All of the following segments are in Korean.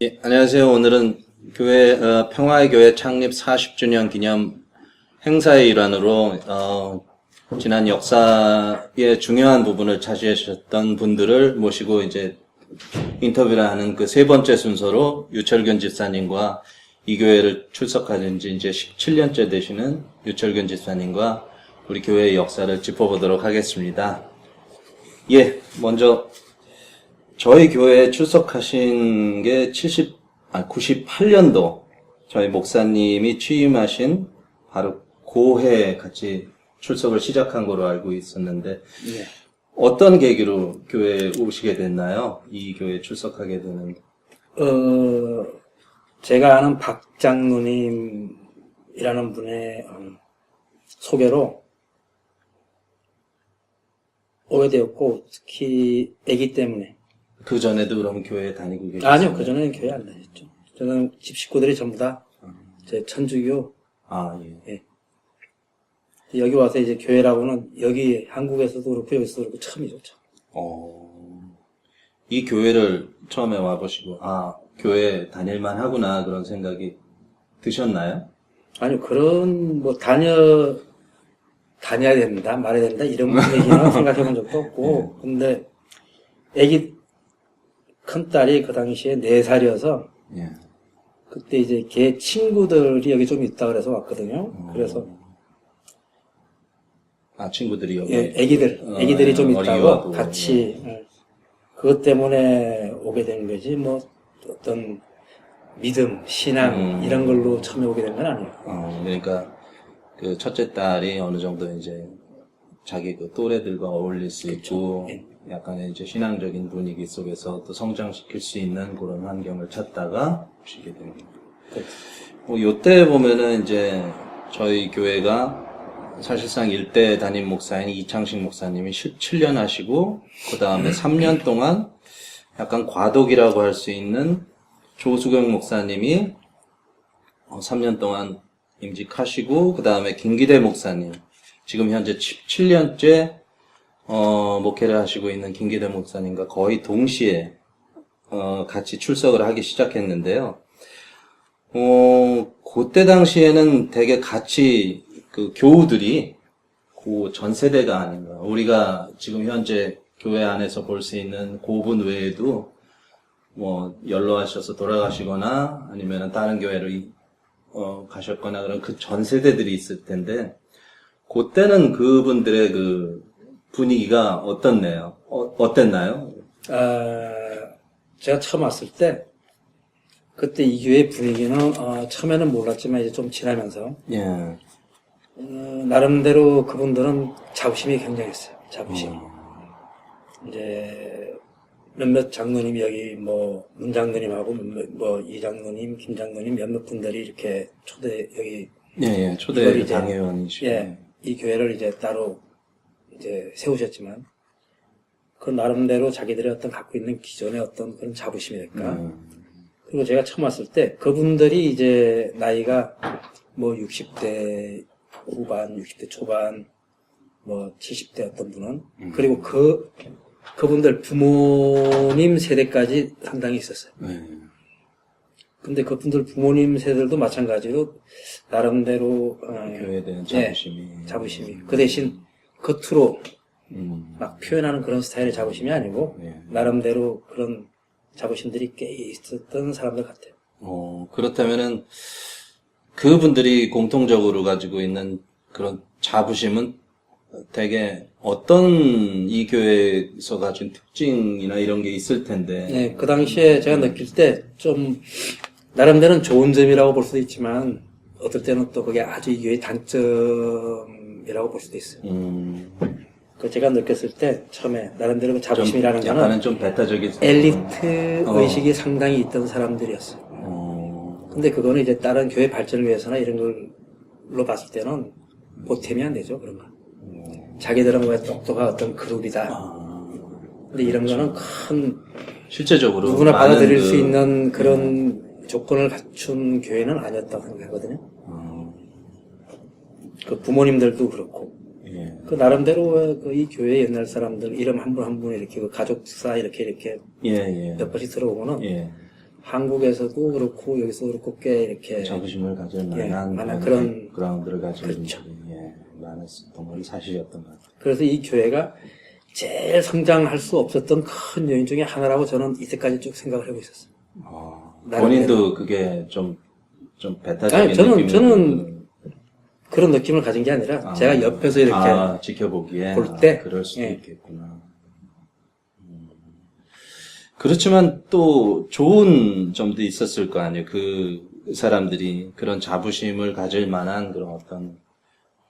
예, 안녕하세요. 오늘은 평화의 교회 창립 40주년 기념 행사의 일환으로, 지난 역사의 중요한 부분을 차지하셨던 분들을 모시고 이제 인터뷰를 하는 그 세 번째 순서로 유철균 집사님과 이 교회를 출석하신 지 이제 17년째 되시는 유철균 집사님과 우리 교회의 역사를 짚어보도록 하겠습니다. 예, 먼저, 저희 교회에 출석하신 게 98년도 저희 목사님이 취임하신 바로 고해 같이 출석을 시작한 거로 알고 있었는데, 네. 어떤 계기로 교회에 오시게 됐나요? 이 교회에 출석하게 되는. 제가 아는 박 장로님이라는 분의 소개로 오게 되었고, 특히 아기 때문에. 그 전에도 그럼 교회에 다니고 계셨어요? 아니요, 그 전에는 교회 안 다녔죠. 저는 집 식구들이 전부 다 제 천주교. 예. 여기 와서 이제 교회라고는 여기 한국에서도 그렇고 여기서도 그렇고 처음이죠. 이 교회를 처음에 와보시고 교회 다닐만 하구나 그런 생각이 드셨나요? 아니요, 그런 다녀야 된다, 말해야 된다 이런 얘기는 생각해 본 적도 없고, 근데 애기 큰딸이 그 당시에 4살이어서 그때 이제 걔 친구들이 여기 좀 있다 그래서 왔거든요. 그래서 친구들이 여기 애기들이 좀 있다고 같이 그것 때문에 오게 된 거지 어떤 믿음, 신앙 이런 걸로 처음에 오게 된 건 아니에요. 그러니까 그 첫째 딸이 어느 정도 이제 자기 그 또래들과 어울릴 수 있고 약간의 이제 신앙적인 분위기 속에서 또 성장시킬 수 있는 그런 환경을 찾다가 오시게 된 겁니다. 요때 보면은 이제 저희 교회가 사실상 일대 담임 목사인 이창식 목사님이 17년 하시고 그 다음에 3년 동안 약간 과독이라고 할 수 있는 조수경 목사님이 3년 동안 임직하시고 그 다음에 김기대 목사님 지금 현재 17년째 목회를 하시고 있는 김기대 목사님과 거의 동시에 같이 출석을 하기 시작했는데요. 그때 당시에는 되게 같이 그 교우들이 그 전 세대가 아닌가. 우리가 지금 현재 교회 안에서 볼 수 있는 고분 외에도 연로하셔서 돌아가시거나 아니면 다른 교회로 가셨거나 그런 그 전 세대들이 있을 텐데 그때는 그분들의 그 분위기가 어땠나요? 제가 처음 왔을 때 그때 이 교회 분위기는 처음에는 몰랐지만 이제 좀 지나면서 나름대로 그분들은 자부심이 굉장했어요. 자부심. 이제 몇몇 장로님이 여기 문 장로님하고 이 장로님, 김 장로님 몇몇 분들이 이렇게 초대 당회원이시고 이 교회를 이제 따로 이제 세우셨지만 그 나름대로 자기들의 어떤 갖고 있는 기존의 어떤 그런 자부심이랄까. 그리고 제가 처음 왔을 때 그분들이 이제 나이가 60대 후반, 60대 초반, 70대 어떤 분은 그리고 그분들 부모님 세대까지 상당히 있었어요. 근데 그분들 부모님 세대들도 마찬가지로 나름대로 교회에 대한 자부심이 그 대신 겉으로 막 표현하는 그런 스타일의 자부심이 아니고 나름대로 그런 자부심들이 꽤 있었던 사람들 같아요. 그렇다면은 그분들이 공통적으로 가지고 있는 그런 자부심은 되게 어떤 이 교회에서 가진 특징이나 이런 게 있을 텐데. 네, 그 당시에 제가 느낄 때 좀 나름대로는 좋은 점이라고 볼 수도 있지만 어떨 때는 또 그게 아주 이 교회의 단점이라고 볼 수도 있어요. 그 제가 느꼈을 때 처음에 나름대로 그 자부심이라는 거는 좀 배타적인 엘리트 의식이 상당히 있던 사람들이었어요. 근데 그거는 이제 다른 교회 발전을 위해서나 이런 걸로 봤을 때는 보탬이 안 되죠, 그런 건. 자기들은 왜 똑똑한 어떤 그룹이다. 근데 이런 거는 실제적으로 누구나 받아들일 수 있는 그런 조건을 갖춘 교회는 아니었다고 생각하거든요. 그 부모님들도 그렇고. 그 나름대로 이 교회 옛날 사람들 이름 한 분 한 분 이렇게 그 가족사 이렇게 몇 번씩 들어보면은 한국에서도 그렇고 여기서도 그렇고 꽤 이렇게 자부심을 가질 예, 만한 많은 그런 그라운드를 가진 그렇죠. 분들이 많았던 건 사실이었던 것 같아요. 그래서 이 교회가 제일 성장할 수 없었던 큰 요인 중에 하나라고 저는 이때까지 쭉 생각을 하고 있었어요. 본인도 그게 좀 배타적인 아니, 저는 느낌이 그런 느낌을 가진 게 아니라 제가 옆에서 이렇게 지켜보기에 볼 때, 그럴 수도 예. 있겠구나. 그렇지만 또 좋은 점도 있었을 거 아니에요. 그 사람들이 그런 자부심을 가질 만한 그런 어떤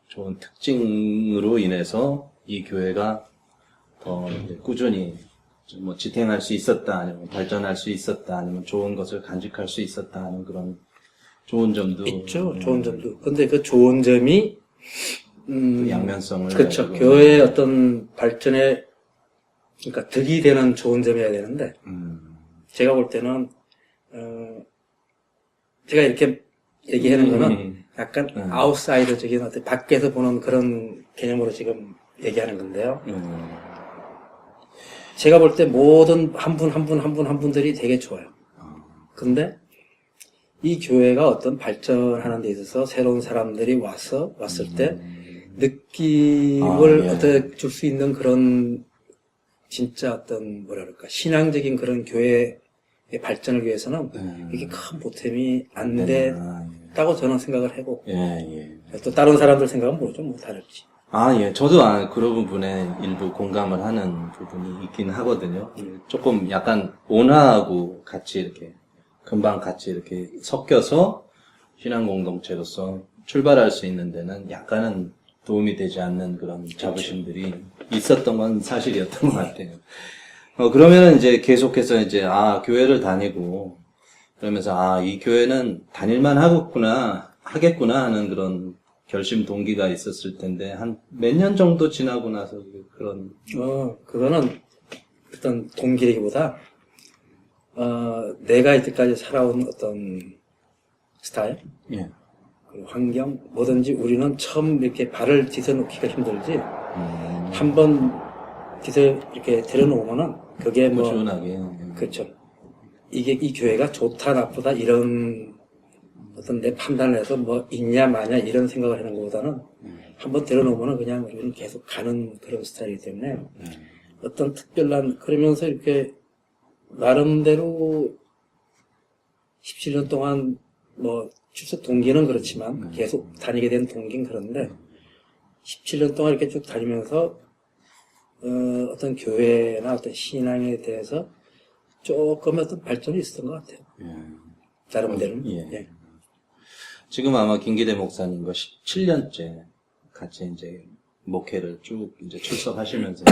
좋은 특징으로 인해서 이 교회가 더 이제 꾸준히 뭐 지탱할 수 있었다, 아니면 발전할 수 있었다, 아니면 좋은 것을 간직할 수 있었다 하는 그런 좋은 점도 있죠. 좋은 점도. 근데 그 좋은 점이 또 양면성을 그렇죠. 가지고 교회의 어떤 발전에 그러니까 득이 되는 좋은 점이어야 되는데 제가 볼 때는 제가 이렇게 얘기하는 거는 약간 아웃사이더적인 어떤 밖에서 보는 그런 개념으로 지금 얘기하는 건데요. 제가 볼 때 모든 한 분들이 되게 좋아요. 근데 이 교회가 어떤 발전하는 데 있어서 새로운 사람들이 왔을 때 느낌을 어떻게 줄 수 있는 그런 진짜 어떤 뭐랄까 신앙적인 그런 교회의 발전을 위해서는 이게 큰 보탬이 안 됐다고 저는 생각을 하고 또 다른 사람들 생각은 모르죠. 뭐 다를지. 예. 저도 그런 부분에 일부 공감을 하는 부분이 있긴 하거든요. 조금 약간 온화하고 같이 이렇게 금방 같이 이렇게 섞여서 신앙 공동체로서 출발할 수 있는 데는 약간은 도움이 되지 않는 그런 자부심들이 있었던 건 사실이었던 것 같아요. 그러면은 이제 계속해서 이제, 교회를 다니고, 그러면서, 이 교회는 다닐만 하겠구나 하는 그런 결심 동기가 있었을 텐데, 한 몇 년 정도 지나고 나서 그런. 그거는 어떤 동기라기보다, 내가 이때까지 살아온 어떤 스타일, 그 환경, 뭐든지 우리는 처음 이렇게 발을 디뎌놓기가 힘들지, 한번 이렇게 들여놓으면은, 그게 뭐, 꾸준하게. 그렇죠. 이 교회가 좋다, 나쁘다, 이런 어떤 내 판단을 해서 뭐, 있냐, 마냐, 이런 생각을 하는 것보다는, 한번 들여놓으면은 그냥 우리는 계속 가는 그런 스타일이기 때문에, 어떤 특별한, 그러면서 이렇게, 나름대로 17년 동안 뭐 출석 동기는 그렇지만 계속 다니게 된 동기는 그런데 17년 동안 이렇게 쭉 다니면서 어떤 교회나 어떤 신앙에 대해서 조금 어떤 발전이 있었던 것 같아요. 나름대로는. 지금 아마 김기대 목사님과 17년째 같이 이제 목회를 쭉 이제 출석하시면서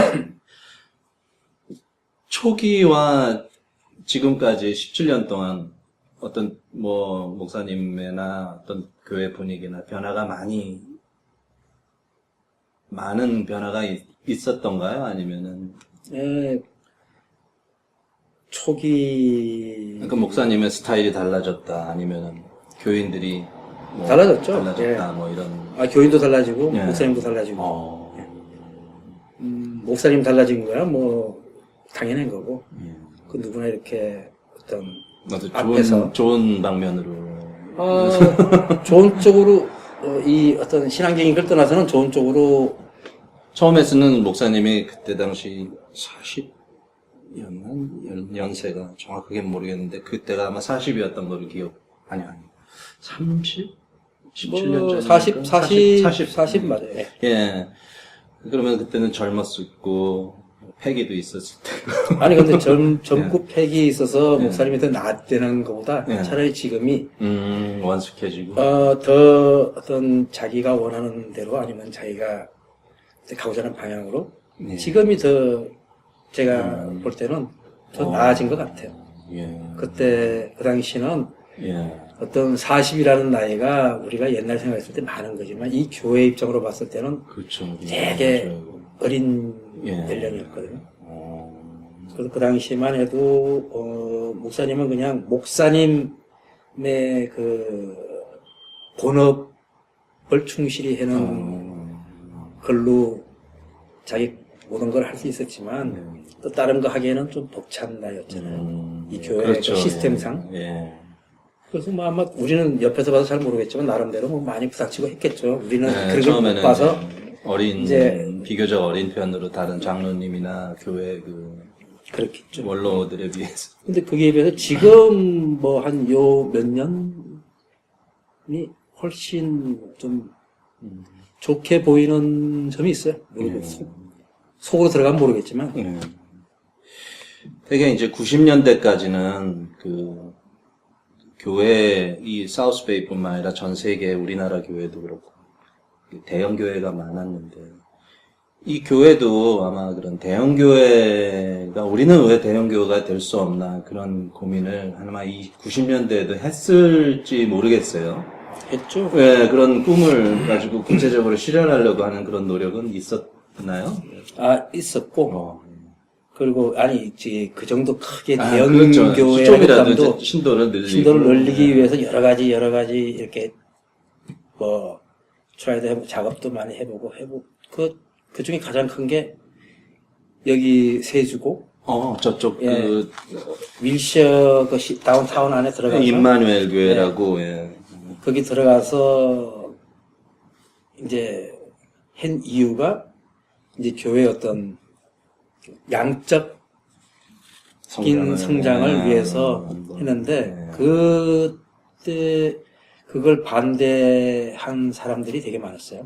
초기와 지금까지 17년 동안 어떤 뭐 목사님이나 어떤 교회 분위기나 변화가 많은 변화가 있었던가요? 아니면은 초기 그러니까 목사님의 스타일이 달라졌다 아니면은 교인들이 뭐 달라졌죠. 달라졌다 뭐 이런 교인도 달라지고 목사님도 달라지고 목사님 달라진 거야 뭐 당연한 거고 그 누구나 이렇게 어떤 앞에서 좋은 방면으로 좋은 쪽으로 이 어떤 신앙적인 걸 떠나서는 좋은 쪽으로 처음에서는 목사님이 그때 당시 40였나? 연세가 정확하게 모르겠는데 그때가 아마 40이었던 거를 아니 30? 17년 전 40 맞아요. 예. 그러면 그때는 젊었었고 패기도 있었을 테고. 아니 근데 젊고 패기 있어서 목사님이 더 나았다는 것보다 차라리 지금이 원숙해지고 더 어떤 자기가 원하는 대로 아니면 자기가 가고자 하는 방향으로 지금이 더 제가 볼 때는 더 나아진 것 같아요. 그때 그 당시는 어떤 40이라는 나이가 우리가 옛날 생각했을 때 많은 거지만 이 교회 입장으로 봤을 때는 그렇죠. 되게 어린 연령이었거든요. 그래서 그 당시만 해도 목사님은 그냥 목사님의 그 본업을 충실히 해는 걸로 자기 모든 걸 할 수 있었지만 또 다른 거 하기에는 좀 벅찬 나이였잖아요. 이 교회 그렇죠. 그 시스템상. 예. 그래서 뭐 아마 우리는 옆에서 봐서 잘 모르겠지만 나름대로 뭐 많이 부닥치고 했겠죠. 우리는 네, 그런 걸 처음에는 못 봐서 비교적 어린 편으로 다른 장로님이나 교회 그 그렇겠죠. 원로들에 비해서. 근데 거기에 비해서 지금 뭐 한 요 몇 년이 훨씬 좀 좋게 보이는 점이 있어요. 속으로 들어가면 모르겠지만. 되게 이제 90년대까지는 그 교회 이 사우스베이뿐만 아니라 전 세계 우리나라 교회도 그렇고 대형 교회가 많았는데 이 교회도 아마 그런 대형 교회가 우리는 왜 대형 교회가 될 수 없나 그런 고민을 아마 이 90년대에도 했을지 모르겠어요. 했죠. 네, 그런 꿈을 가지고 구체적으로 실현하려고 하는 그런 노력은 있었나요? 아, 있었고. 그리고, 아니, 그 정도 크게 대형 그렇죠. 교회 좀이라도 신도를 늘리기 위해서 여러 가지, 이렇게, 뭐, 트라이도 해보고, 작업도 많이 해보고, 그 중에 가장 큰 게, 여기 세주고, 저쪽, 예, 윌셔, 다운타운 안에 들어가서. 임마누엘 교회라고, 예. 거기 들어가서, 이제, 한 이유가, 이제 교회의 어떤, 양적인 성장을 위해서 했는데, 그때, 그걸 반대한 사람들이 되게 많았어요.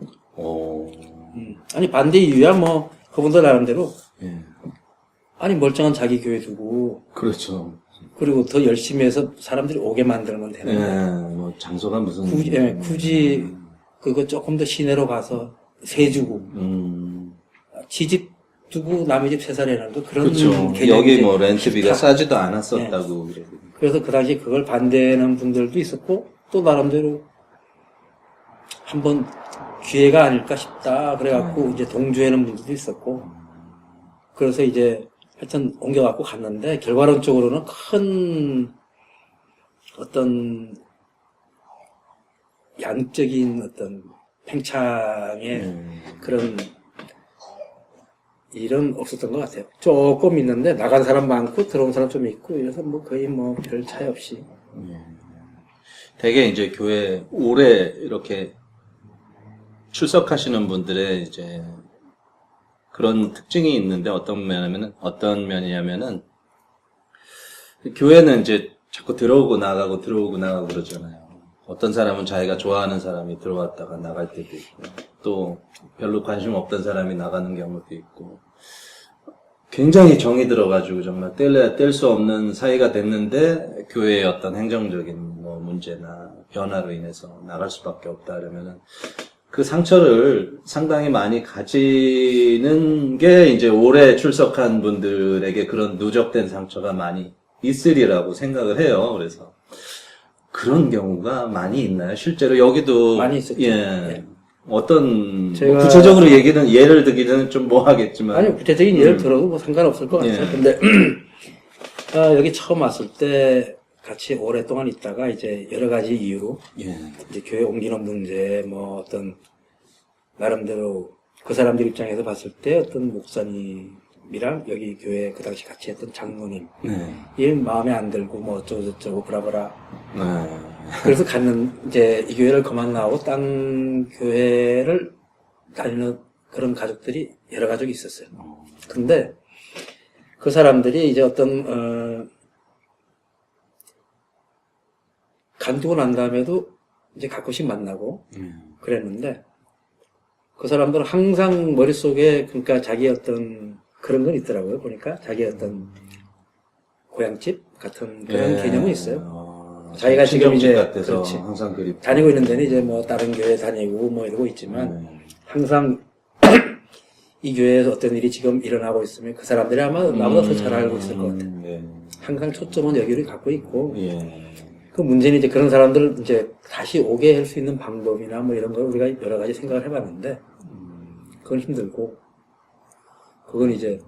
아니, 반대 이유야, 뭐, 그분들 나름대로. 예. 아니, 멀쩡한 자기 교회 두고. 그렇죠. 그리고 더 열심히 해서 사람들이 오게 만들면 되는데. 예, 뭐, 장소가 무슨. 굳이, 그거 조금 더 시내로 가서 세주고. 지집 두고 남의 집 세 살이라는 거 그런 그렇죠. 여기 뭐 렌트비가 싸지도 않았었다고. 네. 그래서 그 당시 그걸 반대하는 분들도 있었고 또 나름대로 한번 기회가 아닐까 싶다 그래갖고 이제 동조하는 분들도 있었고 그래서 이제 하여튼 옮겨갖고 갔는데 결과론적으로는 큰 어떤 양적인 어떤 팽창의 그런 일은 없었던 것 같아요. 조금 있는데 나간 사람 많고 들어온 사람 좀 있고 이래서 뭐 거의 뭐 별 차이 없이. 되게 이제 교회 오래 이렇게 출석하시는 분들의 이제 그런 특징이 있는데 어떤 면이냐면은 교회는 이제 자꾸 들어오고 나가고 그러잖아요. 어떤 사람은 자기가 좋아하는 사람이 들어왔다가 나갈 때도 있고, 또 별로 관심 없던 사람이 나가는 경우도 있고, 굉장히 정이 들어가지고 정말 뗄 수 없는 사이가 됐는데, 교회의 어떤 행정적인 뭐 문제나 변화로 인해서 나갈 수밖에 없다 그러면은, 그 상처를 상당히 많이 가지는 게 이제 오래 출석한 분들에게 그런 누적된 상처가 많이 있으리라고 생각을 해요. 그래서. 그런 경우가 많이 있나요? 실제로 여기도 많이 있었죠. 예. 어떤 제가 구체적으로 예를 들기는 좀 뭐하겠지만 아니 구체적인 예를 들어도 뭐 상관없을 것 같아요. 근데 여기 처음 왔을 때 같이 오랫동안 있다가 이제 여러 가지 이유로 이제 교회 옮기는 문제 뭐 어떤 나름대로 그 사람들 입장에서 봤을 때 어떤 목사님이랑 여기 교회 그 당시 같이 했던 장로님 이 마음에 안 들고 뭐 어쩌고저쩌고 브라브라 그래서 이제 이 교회를 그만 나오고 딴 교회를 다니는 그런 가족들이 여러 가족이 있었어요. 근데 그 사람들이 이제 어떤 간두고 난 다음에도 이제 가끔씩 만나고 그랬는데 그 사람들은 항상 머릿속에 그러니까 자기 어떤 그런 건 있더라고요. 보니까 자기 어떤 고향집 같은 그런 개념은 있어요. 자기가 지금 이제 그렇지. 항상 다니고 있는 데는 이제 뭐 다른 교회 다니고 뭐 이러고 있지만 항상 이 교회에서 어떤 일이 지금 일어나고 있으면 그 사람들이 아마 나보다 더 잘 알고 있을 것 같아요. 항상 초점은 여기를 갖고 있고 그 문제는 이제 그런 사람들을 이제 다시 오게 할 수 있는 방법이나 뭐 이런 걸 우리가 여러 가지 생각을 해봤는데 그건 힘들고 그건 이제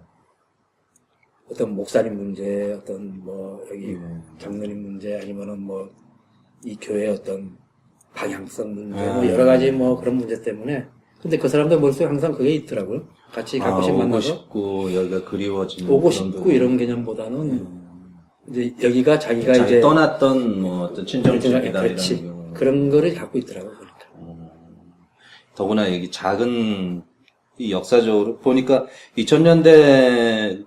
어떤 목사님 문제, 어떤 뭐 여기 장로님 문제 아니면은 뭐 이 교회의 어떤 방향성 문제 뭐 여러 가지 뭐 그런 문제 때문에 근데 그 사람들 머릿속에 항상 그게 있더라고요. 같이 가끔씩 오고 만나서 싶고 여기가 그리워지는 오고 그런 싶고 부분. 이런 개념보다는 이제 여기가 자기가 자기 이제 떠났던 뭐 어떤 친정집이다 그렇지. 이런 경우. 그런 거를 갖고 있더라고. 그러니까. 더구나 여기 작은 이 역사적으로 보니까 2000년대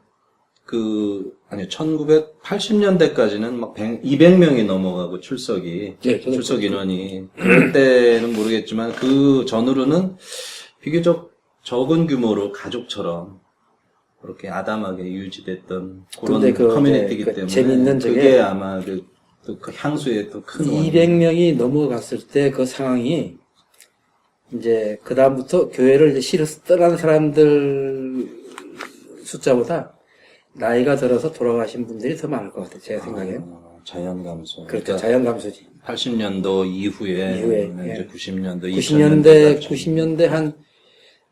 아니 1980년대까지는 막 200명이 넘어가고 출석이 네, 저도 출석 인원이 그럴 때는 모르겠지만 그 전후로는 비교적 적은 규모로 가족처럼 그렇게 아담하게 유지됐던 그런 근데 그 커뮤니티이기 그 때문에 재밌는 저게 그게 아마 또 그 향수의 또 큰 200명이 넘어갔을 때 그 상황이 이제 그 다음부터 교회를 이제 싫어 떠나는 사람들 숫자보다 나이가 들어서 돌아가신 분들이 더 많을 것 같아요. 제 생각에. 자연 감소. 그렇죠. 자연 감소지. 80년도 이후에 이제 90년도 90년대 한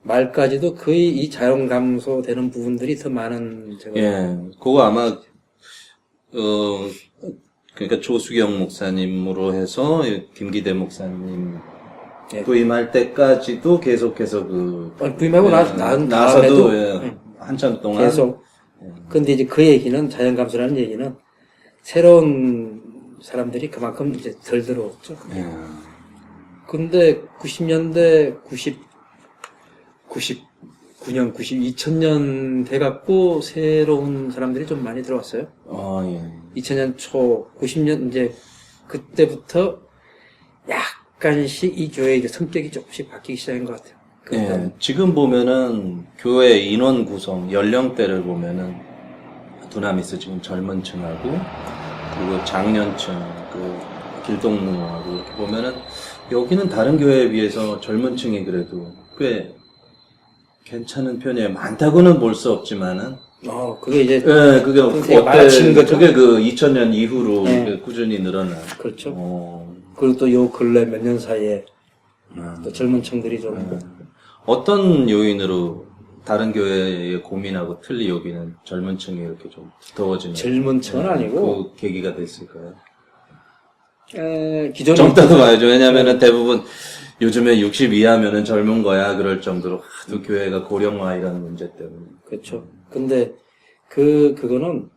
말까지도 거의 이 자연 감소되는 부분들이 더 많은 제가 예, 그거 아마 그러니까 조수경 목사님으로 해서 김기대 목사님 예. 부임할 때까지도 계속해서 부임하고 나서도 나서도 한참 동안 계속. 근데 이제 그 얘기는 자연 감소라는 얘기는 새로운 사람들이 그만큼 이제 덜 들어왔죠. 예. 근데 90년대 99년, 2000년 돼갖고 새로운 사람들이 좀 많이 들어왔어요. 예. 2000년 초, 90년 이제 그때부터 약간씩 이 교회의 이제 성격이 조금씩 바뀌기 시작한 것 같아요. 예, 지금 보면은 교회 인원 구성, 연령대를 보면은 두나미스 지금 젊은 층하고 그리고 장년층, 길동무하고 이렇게 보면은 여기는 다른 교회에 비해서 젊은 층이 그래도 꽤 괜찮은 편이에요. 많다고는 볼 수 없지만은. 그게 이제. 예, 그게 되게 많아진 거죠. 그게 2000년 이후로 네. 꾸준히 늘어난. 그렇죠. 그리고 또 요 근래 몇 년 사이에 또 젊은 층들이 좀. 어떤 요인으로 다른 교회에 고민하고 틀리 여기는 젊은 층이 이렇게 좀 두터워지는. 젊은 층은 아니고. 그 계기가 됐을까요? 기존에. 젊다고 봐야죠. 왜냐면은 대부분 요즘에 60 이하면은 젊은 거야. 그럴 정도로 하도 교회가 고령화 이런 문제 때문에. 그렇죠. 근데 그거는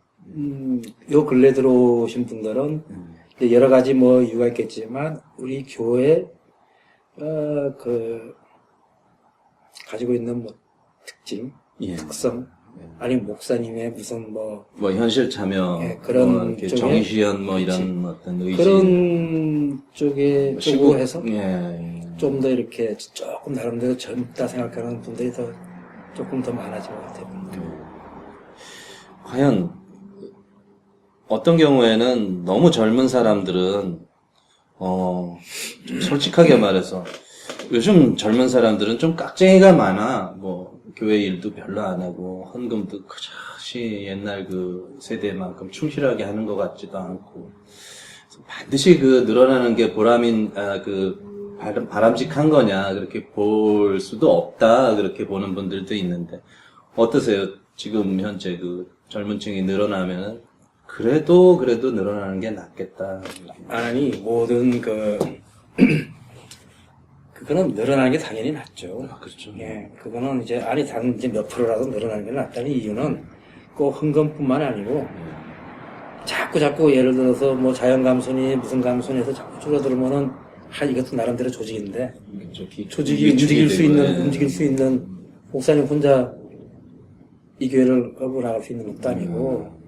요 근래 들어오신 분들은 이제 여러 가지 뭐 이유가 있겠지만 우리 교회 가지고 있는 뭐 특징, 예. 특성, 아니 목사님의 무슨 뭐 현실 참여, 그런 뭐 이렇게 쪽에 정의시현 뭐 이런 어떤 의지. 그런 쪽에 쪽으로 해서 예. 좀 더 이렇게 조금 나름대로 젊다 생각하는 분들이 조금 더 많아진 것 같아요. 과연 어떤 경우에는 너무 젊은 사람들은 좀 솔직하게 말해서 요즘 젊은 사람들은 좀 깍쟁이가 많아. 뭐 교회 일도 별로 안 하고 헌금도 그저시 옛날 그 세대만큼 충실하게 하는 것 같지도 않고 반드시 늘어나는 게 바람직한 거냐 그렇게 볼 수도 없다 그렇게 보는 분들도 있는데 어떠세요? 지금 현재 젊은 층이 늘어나면은 그래도 늘어나는 게 낫겠다. 아니 모든 그거는 늘어나는 게 당연히 낫죠. 그렇죠. 예, 그거는 이제 이제 몇 프로라도 늘어나는 게 낫다는 이유는 꼭 헌금뿐만 아니고 자꾸 예를 들어서 뭐 자연 감소니 무슨 감소니해서 자꾸 줄어들면은 이것도 나름대로 조직인데 그렇죠. 조직이 움직일 수 있는 목사님 혼자 이 교회를 끌고 나갈 수 있는 것도 아니고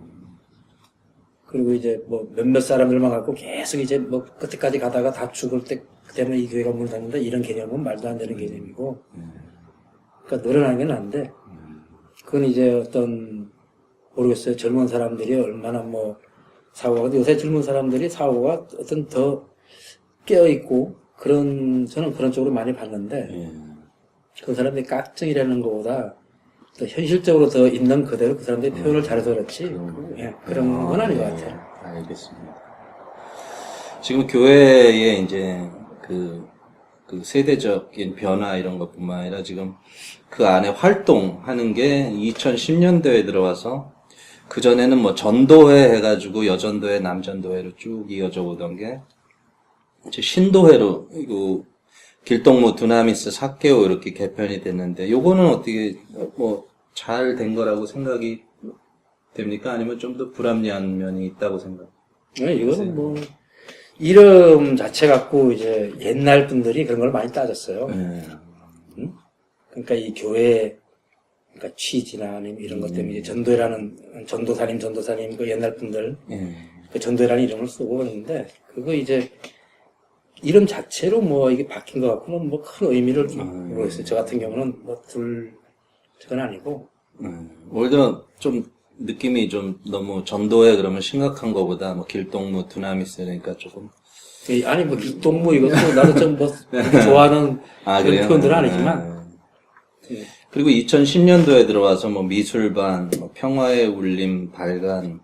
그리고 이제 뭐 몇몇 사람들만 갖고 계속 이제 뭐 끝에까지 가다가 다 죽을 때 그때는 이 교회가 문을 닫는다 이런 개념은 말도 안 되는 개념이고 그러니까 늘어나는 게 난데 그건 이제 모르겠어요. 젊은 사람들이 얼마나 뭐 사고가 요새 젊은 사람들이 사고가 더 깨어있고 저는 그런 쪽으로 많이 봤는데 그 사람들이 깍쟁이라는 것보다 더 현실적으로 더 있는 그대로 그 사람들이 표현을 잘해서 그렇지 그런 건 아닌 것 같아요. 알겠습니다. 지금 교회에 이제 그 세대적인 변화 이런 것뿐만 아니라 지금 그 안에 활동하는 게 2010년대에 들어와서 그전에는 뭐 전도회 해가지고 여전도회, 남전도회로 쭉 이어져 오던 게 이제 신도회로 길동무 두나미스 사케오 이렇게 개편이 됐는데 요거는 어떻게 뭐 잘 된 거라고 생각이 됩니까? 아니면 좀 더 불합리한 면이 있다고 생각? 이거는 뭐 이름 자체 갖고 이제 옛날 분들이 그런 걸 많이 따졌어요. 네. 그러니까 이 교회 그러니까 취지나 아니면 이런 것 때문에 이제 전도회라는 전도사님 그 옛날 분들 그 전도회라는 이름을 쓰고 그러는데 그거 이제 이름 자체로 뭐 이게 바뀐 것 같고는 뭐 큰 의미를 모르겠어요. 저 같은 경우는 저건 아니고. 오히려 좀 느낌이 좀 너무 전도회 그러면 심각한 거보다 뭐 길동무 두나미스 그러니까 조금 아니 뭐 길동무 이것도 나도 좀 뭐 좋아하는 그런 그래요? 표현들은 아니지만. 그리고 2010년도에 들어와서 뭐 미술반, 뭐 평화의 울림 발간,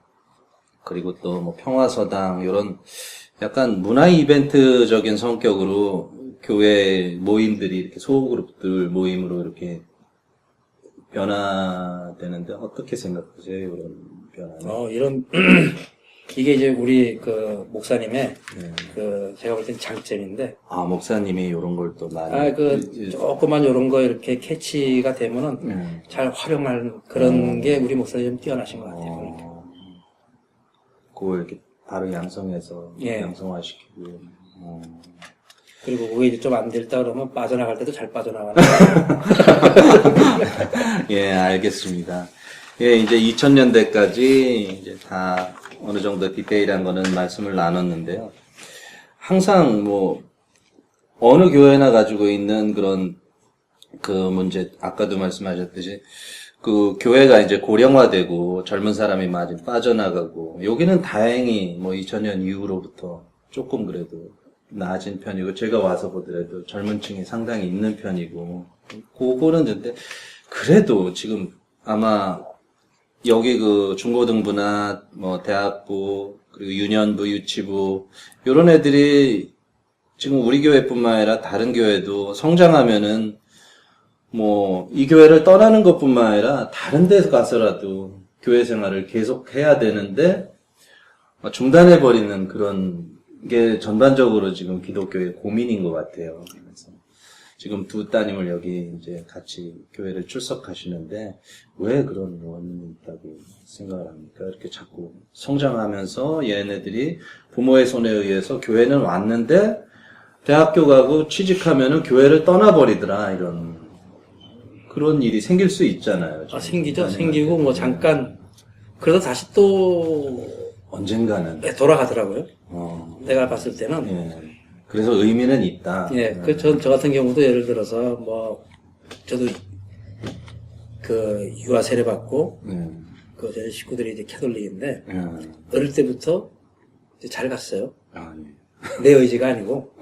그리고 또 뭐 평화서당 이런 약간 문화 이벤트적인 성격으로 교회 모임들이 이렇게 소그룹들 모임으로 이렇게 변화되는데 어떻게 생각하세요? 이런 변화는? 이런 이게 이제 우리 그 목사님의 그 제가 볼 땐 장점인데. 목사님이 이런 걸 또 많이. 조그만 요런 거 이렇게 캐치가 되면은 잘 활용할 그런 게 우리 목사님 좀 뛰어나신 것 같아요. 그러니까. 그걸 이렇게 바로 양성해서 예. 양성화시키고. 그리고 그게 이제 좀 안 됐다 그러면 빠져나갈 때도 잘 빠져나가는. 예, 알겠습니다. 예, 이제 2000년대까지 이제 다 어느 정도 디테일한 거는 말씀을 나눴는데요. 항상 뭐 어느 교회나 가지고 있는 그런 그 문제, 아까도 말씀하셨듯이 그 교회가 이제 고령화되고 젊은 사람이 많이 빠져나가고 여기는 다행히 뭐 2000년 이후로부터 조금 그래도 나아진 편이고 제가 와서 보더라도 젊은 층이 상당히 있는 편이고 그거는 근데 그래도 지금 아마 여기 그 중고등부나 뭐 대학부 그리고 유년부 유치부 요런 애들이 지금 우리 교회뿐만 아니라 다른 교회도 성장하면은 뭐 이 교회를 떠나는 것뿐만 아니라 다른 데 가서라도 교회 생활을 계속 해야 되는데 중단해 버리는 그런 게 전반적으로 지금 기독교의 고민인 것 같아요. 그래서 지금 두 따님을 여기 이제 같이 교회를 출석하시는데 왜 그런 원인이 있다고 생각을 합니까? 이렇게 자꾸 성장하면서 얘네들이 부모의 손에 의해서 교회는 왔는데 대학교 가고 취직하면은 교회를 떠나버리더라 이런 그런 일이 생길 수 있잖아요. 생기죠. 생기고 뭐 잠깐 그러다 다시 또 언젠가는 돌아가더라고요. 내가 봤을 때는. 예. 그래서 의미는 있다. 예, 저 같은 경우도 예를 들어서, 뭐, 저도, 그, 유아 세례 받고, 그, 저희 식구들이 이제 캐톨릭인데, 어릴 때부터 이제 잘 갔어요. 예. 내 의지가 아니고.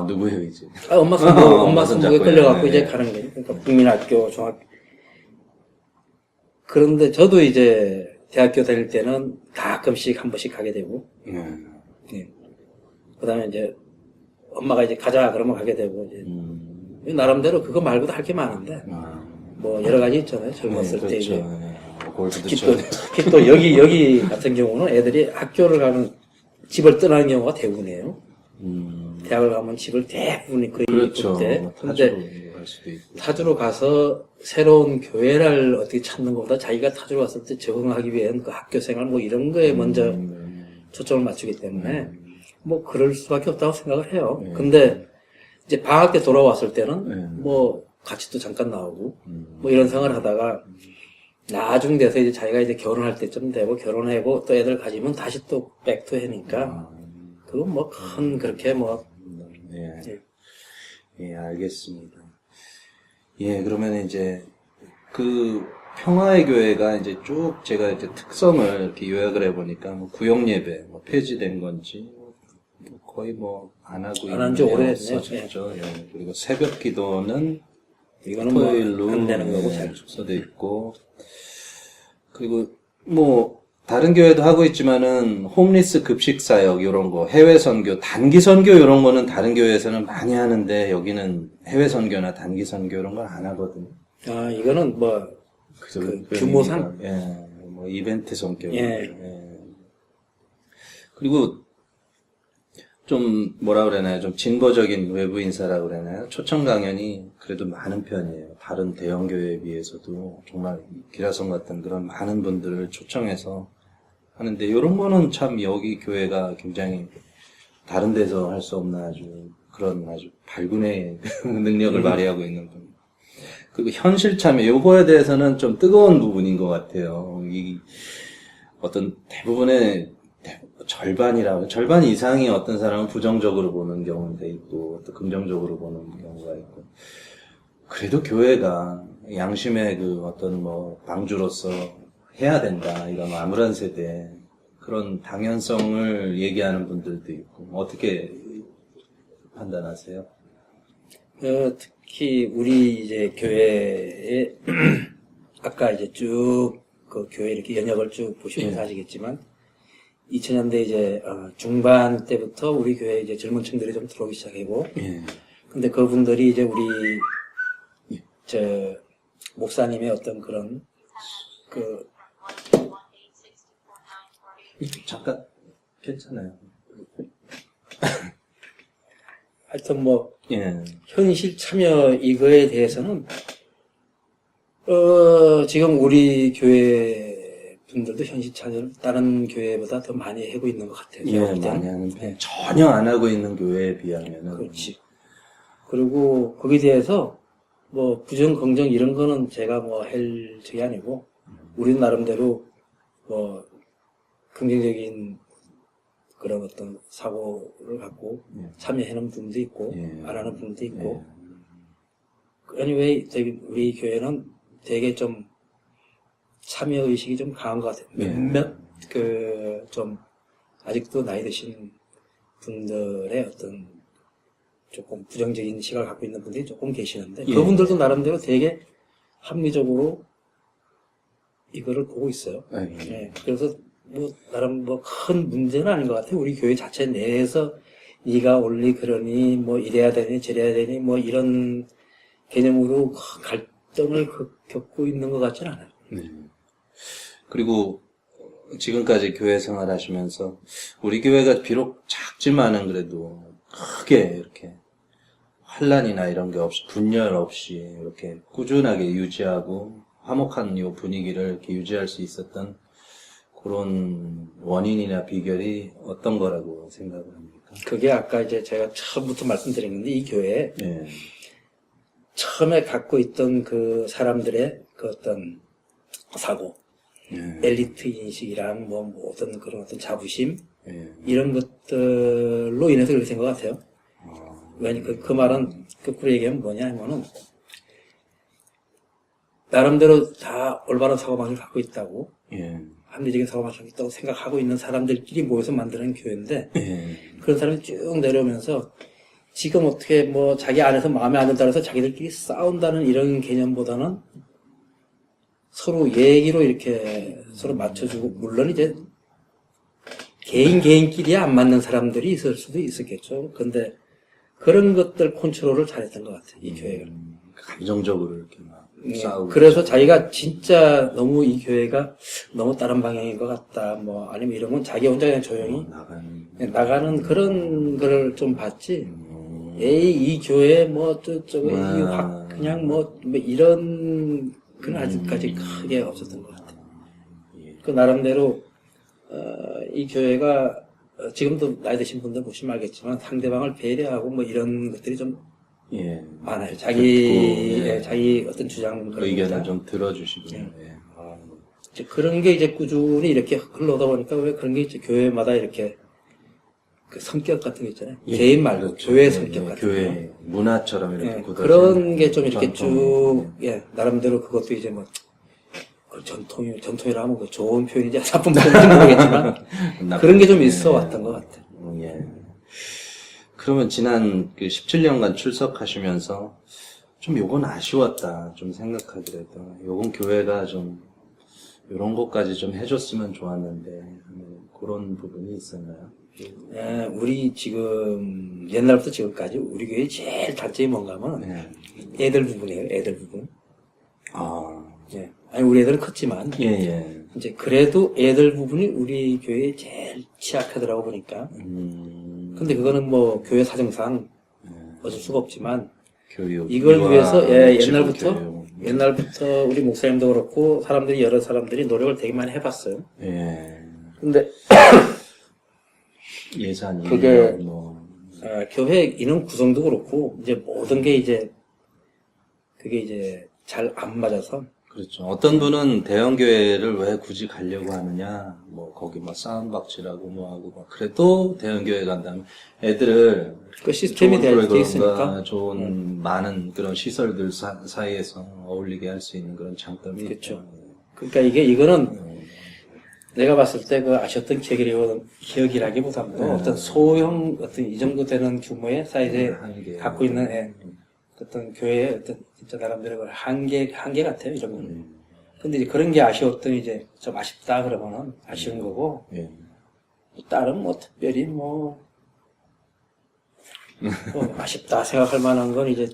누구의 의지? 엄마 손목에 끌려갖고 예, 이제 예. 가는 거죠. 그러니까 국민학교, 중학교. 그런데 저도 이제 대학교 다닐 때는 가끔씩 한 번씩 가게 되고, 예. 그 다음에 이제, 엄마가 이제 가자 그러면 가게 되고 이제 나름대로 그거 말고도 할 게 많은데 뭐 여러 가지 있잖아요. 젊었을 때 이제 특히 또 여기 같은 경우는 애들이 학교를 가면 집을 떠나는 경우가 대부분이에요. 대학을 가면 집을 대부분이 거의 그렇죠. 때 타주로 갈 수도 있고. 타주로 가서 새로운 교회를 어떻게 찾는 것보다 자기가 타주로 갔을 때 적응하기 위한 그 학교 생활 뭐 이런 거에 먼저 초점을 맞추기 때문에 뭐 그럴 수밖에 없다고 생각을 해요. 근데 이제 방학 때 돌아왔을 때는 뭐 같이 또 잠깐 나오고 뭐 이런 생활을 하다가 나중 돼서 이제 자기가 이제 결혼할 때쯤 되고 결혼하고 또 애들 가지면 다시 또 백투 해니까 그건 뭐 큰 그렇게 뭐 예, 알겠습니다. 예, 그러면 이제 그 평화의 교회가 이제 쭉 제가 이제 특성을 이렇게 요약을 해보니까 뭐 구역 예배 뭐 폐지된 건지 거의 뭐 안 하고 안 한 지 오래됐네요. 예. 그리고 새벽 기도는 이거는 토요일로 안 되는 거고 잘 축소돼 있고 그리고 뭐 다른 교회도 하고 있지만은 홈리스 급식 사역 이런 거 해외 선교 단기 선교 이런 거는 다른 교회에서는 많이 하는데 여기는 해외 선교나 단기 선교 이런 걸 안 하거든요. 이거는 뭐 그 규모상 뭐 이벤트 성격. 예. 그리고 좀 뭐라 그러나요? 좀 진보적인 외부 인사라고 그러나요? 초청 강연이 그래도 많은 편이에요. 다른 대형 교회에 비해서도 정말 기라성 같은 그런 많은 분들을 초청해서 하는데 이런 거는 참 여기 교회가 굉장히 다른 데서 할 수 없는 아주 발군의 능력을 발휘하고 있는 분. 그리고 현실 참여 요거에 대해서는 좀 뜨거운 부분인 것 같아요. 이 어떤 대부분의 절반 이상이 어떤 사람은 부정적으로 보는 경우도 있고, 또 긍정적으로 보는 경우가 있고. 그래도 교회가 양심의 그 어떤 뭐 방주로서 해야 된다. 이런 아무런 세대 그런 당연성을 얘기하는 분들도 있고, 어떻게 판단하세요? 특히 우리 이제 교회에 아까 이제 쭉 그 교회 이렇게 연역을 쭉 보시면서 아시겠지만 2000년대 이제 중반 때부터 우리 교회에 이제 젊은 층들이 좀 들어오기 시작하고, 근데 그분들이 이제 우리 저 목사님의 어떤 그런 그 잠깐 괜찮아요. 하여튼 뭐 예. 현실 참여 이거에 대해서는 지금 우리 교회 분들도 현실 참여를 다른 교회보다 더 많이 하고 있는 것 같아요. 예, 많이 하는 편. 전혀 안 하고 있는 교회에 비하면은. 그렇지. 그리고 거기에 대해서 뭐 부정, 긍정 이런 거는 제가 뭐 할 적이 아니고 우리는 나름대로 뭐 긍정적인 그런 어떤 사고를 갖고 참여하는 분도 있고 안 하는 분도 있고 아니 왜 우리 교회는 되게 좀 참여 의식이 좀 강한 것 같아요. 몇몇 좀 아직도 나이 드신 분들의 어떤 조금 부정적인 시각을 갖고 있는 분들이 조금 계시는데 그분들도 나름대로 되게 합리적으로 이거를 보고 있어요. 그래서 뭐 나름 뭐 큰 문제는 아닌 것 같아요. 우리 교회 자체 내에서 네가 올리 그러니 뭐 이래야 되니 저래야 되니 뭐 이런 개념으로 갈등을 겪고 있는 것 같지는 않아요. 그리고 지금까지 교회 생활하시면서 우리 교회가 비록 작지만은 그래도 크게 이렇게 환란이나 이런 게 없이 분열 없이 이렇게 꾸준하게 유지하고 화목한 이 분위기를 이렇게 유지할 수 있었던 그런 원인이나 비결이 어떤 거라고 생각을 합니까? 그게 아까 이제 제가 처음부터 말씀드렸는데 이 교회에 처음에 갖고 있던 그 사람들의 그 어떤 사고, 엘리트 인식이랑 뭐 어떤 그런 어떤 자부심 이런 것들로 인해서 그렇게 된 것 같아요. 왜냐면 그 말은 거꾸로 얘기하면 뭐냐 하면은 나름대로 다 올바른 사고방식을 갖고 있다고 합리적인 사고방식이 있다고 생각하고 있는 사람들끼리 모여서 만드는 교회인데 그런 사람이 쭉 내려오면서 지금 어떻게 뭐 자기 안에서 마음에 안 든다고 해서 자기들끼리 싸운다는 이런 개념보다는 서로 얘기로 이렇게 서로 맞춰주고 물론 이제 개인끼리 안 맞는 사람들이 있을 수도 있었겠죠. 근데 그런 것들 컨트롤을 잘했던 것 같아요. 이 교회가. 감정적으로 이렇게 막 싸우고. 그래서 자기가 진짜 너무 이 교회가 너무 다른 방향인 것 같다. 뭐 아니면 이런 건 자기 혼자 그냥 조용히 나가는 그런 거를 좀 봤지. 에이 이 교회 뭐 저거 그냥 뭐 이런 그런 아직까지 크게 없었던 것 같아요. 그 나름대로 이 교회가 지금도 나이 드신 분들 보시면 알겠지만 상대방을 배려하고 뭐 이런 것들이 좀 많아요. 자기 어떤 주장 의견을 좀 들어주시고 이제 그런 게 이제 꾸준히 이렇게 흘러오다 보니까 왜 그런 게 이제 교회마다 이렇게 그 성격 같은 게 있잖아요. 개인 말고 그렇죠. 교회 성격 같은 교회 문화처럼 이렇게 그런 게 좀 이렇게 쭉 나름대로 그것도 이제 뭐 그 전통이라 하면 그 좋은 표현인지 나쁜 표현인지 모르겠지만 그런 게 좀 있어 왔던 것 같아요. 그러면 지난 그 17년간 출석하시면서 좀 요건 아쉬웠다 좀 생각하기라도 요건 교회가 좀 요런 것까지 좀 해줬으면 좋았는데 그런 부분이 있었나요? 우리 지금 옛날부터 지금까지 우리 교회 제일 단점이 뭔가 하면 애들 부분이에요. 애들 부분. 아니 우리 애들은 컸지만 이제 그래도 애들 부분이 우리 교회에 제일 취약하더라고 보니까 근데 그거는 뭐 교회 사정상 어쩔 수가 없지만 교육. 이걸 유아, 위해서 지부 옛날부터 교육. 우리 목사님도 그렇고 사람들이 여러 사람들이 노력을 되게 많이 해봤어요. 예. 근데 예산, 그게 인력, 뭐. 교회 인원 구성도 그렇고 이제 모든 게 이제 그게 이제 잘 안 맞아서 그렇죠. 어떤 분은 대형 교회를 왜 굳이 가려고 하느냐, 뭐 거기 뭐 사운드박치라고 뭐 하고 막 그래도 대형 교회 간다면 애들을 그 시스템이 좋은 돼 프로그램과 있으니까 좋은 많은 그런 시설들 사이에서 어울리게 할 수 있는 그런 장점이 그렇죠. 있죠. 그러니까 이거는 내가 봤을 때 그 아셨던 기억이라기보다도 어떤 소형 어떤 이 정도 되는 규모의 사이즈에 한계. 갖고 있는 어떤 교회의 어떤 진짜 나름대로 그 한계 같아요 이런 거는. 근데 이제 그런 게 아쉬웠던 이제 좀 아쉽다 그러면은 아쉬운 거고 예. 다른 뭐 특별히 뭐 아쉽다 생각할 만한 건 이제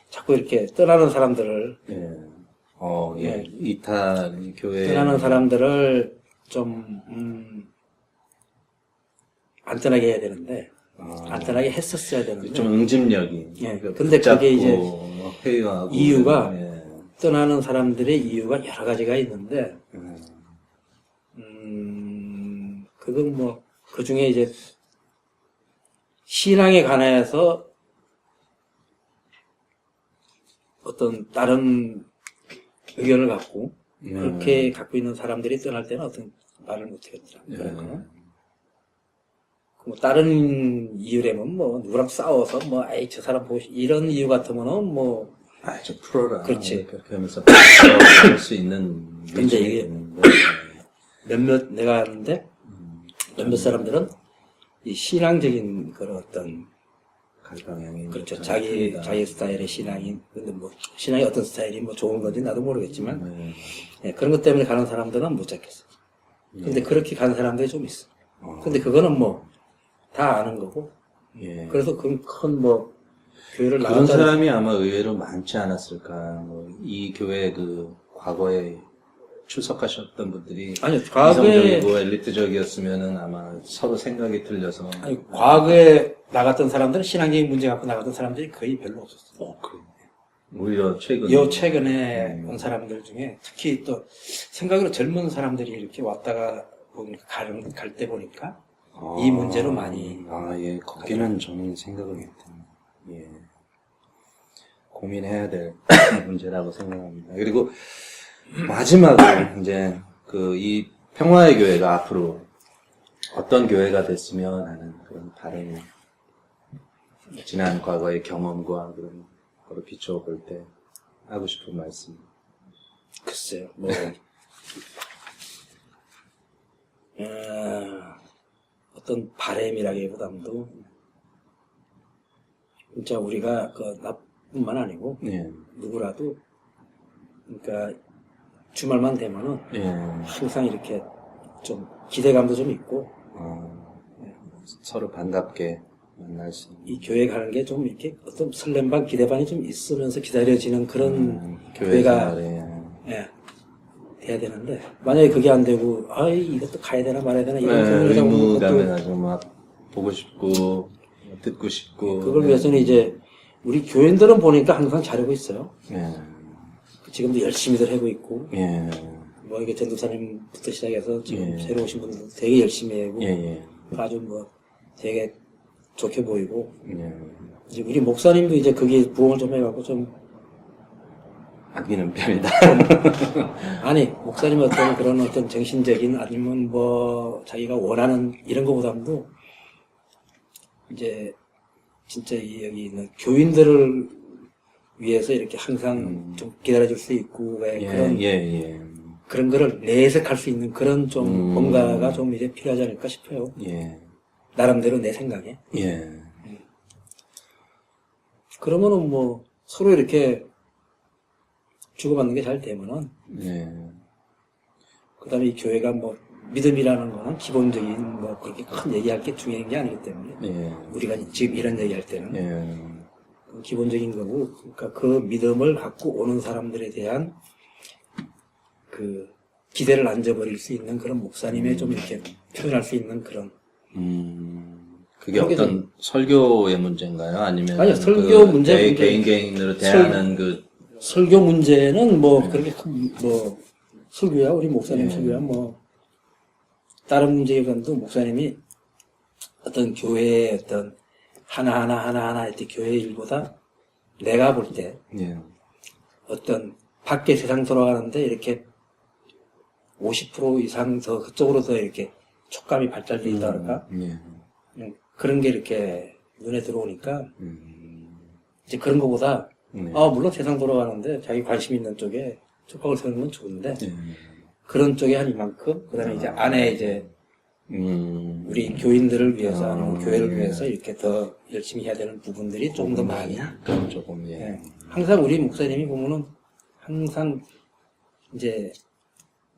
자꾸 이렇게 떠나는 사람들을 예. 예. 이탈 교회. 떠나는 사람들을 좀 안 떠나게 해야 되는데 안 떠나게 했었어야 되는데 좀 응집력이. 예. 그러니까 근데 그게 이제 회의하고 이유가 예. 떠나는 사람들의 이유가 여러 가지가 있는데 그건 뭐 그 중에 이제 신앙에 관해서 어떤 다른 의견을 갖고 그렇게 갖고 있는 사람들이 떠날 때는 어떤 말을 못하겠더라. 뭐 다른 이유라면 뭐 누구랑 싸워서 뭐 아이 저 사람 보시 이런 이유 같으면은 뭐 저 프로라. 그렇지. 그렇게 하면서 할 수 있는. 근데 이게 내가 아는데 몇몇 사람들은 이 신앙적인 그런 어떤 갈방향이 그렇죠. 자기 스타일의 신앙이 근데 뭐 신앙이 어떤 스타일이 뭐 좋은 건지 나도 모르겠지만 그런 것 때문에 가는 사람들은 못 찾겠어. 근데 그렇게 가는 사람들이 좀 있어. 근데 그거는 뭐 다 아는 거고. 예. 그래서 그런 큰 뭐 교회를 그런 나간다는 사람이 아마 의외로 많지 않았을까. 뭐 이 교회 그 과거에 출석하셨던 분들이 아니요, 과거에 이성적이고 엘리트적이었으면은 아마 서로 생각이 틀려서. 아니 과거에 나갔던 사람들은 신앙적인 문제 갖고 나갔던 사람들이 거의 별로 없었어요. 오히려 최근에 온 사람들 중에 특히 또 생각으로 젊은 사람들이 이렇게 왔다가 보니까 갈 때 보니까 이 문제로 많이 예. 거기는 저는 생각을 못했네요. 예. 고민해야 될 문제라고 생각합니다. 그리고 마지막으로 이제 이 평화의 교회가 앞으로 어떤 교회가 됐으면 하는 그런 바람이 지난 과거의 경험과 그런 거를 비추어 볼 때 하고 싶은 말씀. 글쎄요, 뭐 어떤 바램이라기보다도 진짜 우리가 그 나뿐만 아니고 예. 누구라도 그러니까 주말만 되면은 예. 항상 이렇게 좀 기대감도 좀 있고 서로 반갑게 만날 수 있는. 이 교회 가는 게 좀 이렇게 어떤 설렘 반 기대 반이 좀 있으면서 기다려지는 그런 교회 교회가 생활에. 돼야 되는데 만약에 그게 안 되고 이것도 가야 되나 말아야 되나 이런 생각을 하고 의무감에 가지고 막 보고 싶고 듣고 싶고. 그걸 위해서는 이제 우리 교인들은 보니까 항상 잘하고 있어요. 예. 지금도 열심히들 하고 있고 예. 뭐 이게 전도사님부터 시작해서 지금 예. 새로 오신 분들도 되게 열심히 하고 예. 아주 뭐 되게 좋게 보이고 예. 이제 우리 목사님도 이제 거기에 부응을 좀 해갖고 좀 아끼는 편이다. 아니 목사님 어떤 그런 어떤 정신적인 아니면 뭐 자기가 원하는 이런 거보다도 이제 진짜 여기 있는 교인들을 위해서 이렇게 항상 좀 기다려줄 수 있고 왜 그런 거를 내색할 수 있는 그런 좀 뭔가가 좀 이제 필요하지 않을까 싶어요. 예. 나름대로 내 생각에. 예. 그러면은 뭐 서로 이렇게 주고받는 게 잘 되면은 예. 그다음에 이 교회가 뭐 믿음이라는 거는 기본적인 뭐 그렇게 큰 얘기할 게 중요한 게 아니기 때문에 예. 우리가 지금 이런 얘기할 때는 예. 그 기본적인 거고 그러니까 그 믿음을 갖고 오는 사람들에 대한 그 기대를 안 저버릴 수 있는 그런 목사님의 좀 이렇게 표현할 수 있는 그런 그게 그렇게 어떤 설교의 문제인가요? 아니면 아니요, 설교 문제, 개인으로 대하는 그 설교 문제는 뭐 네. 그렇게 뭐 설교야 우리 목사님 설교야 뭐 다른 문제보다도 목사님이 어떤 교회의 어떤 하나하나 할때 교회 일보다 내가 볼 때 예. 어떤 밖에 세상 돌아가는데 이렇게 50% 이상 더 그쪽으로 더 이렇게 촉감이 발달돼 있다 그럴까? 예. 그런 게 이렇게 눈에 들어오니까 이제 그런 거보다 네. 물론 세상 돌아가는데 자기 관심 있는 쪽에 촉각을 세우는 건 좋은데 예. 그런 쪽에 한 이만큼 그다음에 이제 안에 이제 우리 교인들을 위해서 아니면 교회를 위해서 이렇게 더 열심히 해야 되는 부분들이 조금 더 많이 그럼 조금 예. 예. 항상 우리 목사님이 보면은 항상 이제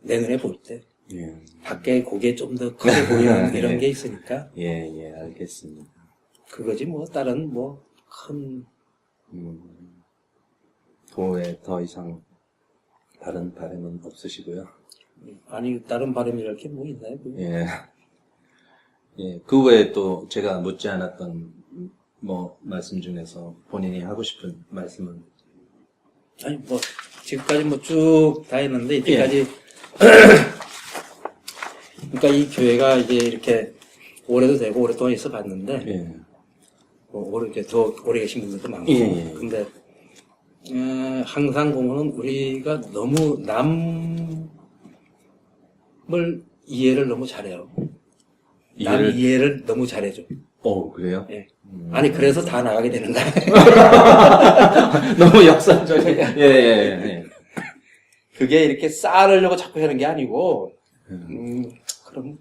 내 눈에 볼 때 예. 밖에 고개 좀 더 크게 보이는 예. 이런 게 있으니까 예, 예, 알겠습니다. 그거지 뭐 다른 뭐 큰 도에 더 이상 다른 바람은 없으시고요. 아니 다른 바람이랄 게 뭐 있나요? 그게? 예. 예, 그 외에 또 제가 묻지 않았던 뭐 말씀 중에서 본인이 하고 싶은 말씀은 아니 뭐 지금까지 뭐 쭉 다 했는데 이때까지 그러니까 이 교회가 이제 이렇게 오래도 되고 오랫동안 있어 봤는데 예. 뭐 오래 이렇게 더 오래 계신 분들도 많고 예. 근데 항상 보면은 우리가 너무 남을 이해를 너무 잘해요. 남 이해를 너무 잘해줘. 그래요? 예. 아니 그래서 다 나가게 되는 거야. 너무 역설적이에요. 예, 예, 예. 그게 이렇게 쌓으려고 자꾸 하는 게 아니고, 그럼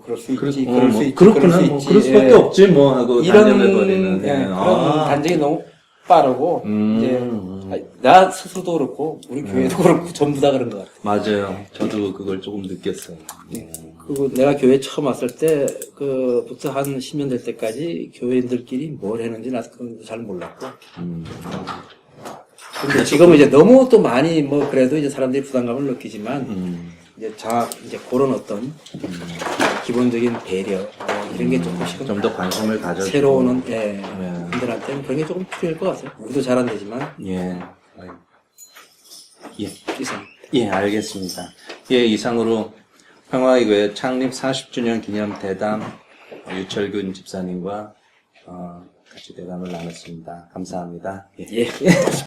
그럴 수 있지, 그럴 수 있지, 그렇구나. 그럴 수 뭐 있지. 그럴 수밖에 예. 없지, 뭐, 하고 단정해버리는. 예, 그런 단정이 너무 빠르고, 이제, 나 스스로도 그렇고, 우리 교회도 그렇고, 전부 다 그런 것 같아. 맞아요. 저도 그걸 조금 느꼈어요. 그리고 내가 교회 처음 왔을 때, 부터 한 10년 될 때까지 교회인들끼리 뭘 했는지 나도 그건 잘 몰랐고. 근데 지금은 이제 너무 또 많이 그래도 이제 사람들이 부담감을 느끼지만, 이제 그런 어떤 기본적인 배려, 이런 게 조금씩은 좀 더 관심을 가져. 새로 오는, 분들한테는 그런 게 조금 필요할 것 같아요. 우리도 잘 안 되지만, 예. 예. 이상. 예, 알겠습니다. 예, 이상으로 평화의교회 창립 40주년 기념 대담 유철균 집사님과 같이 대담을 나눴습니다. 감사합니다. 예.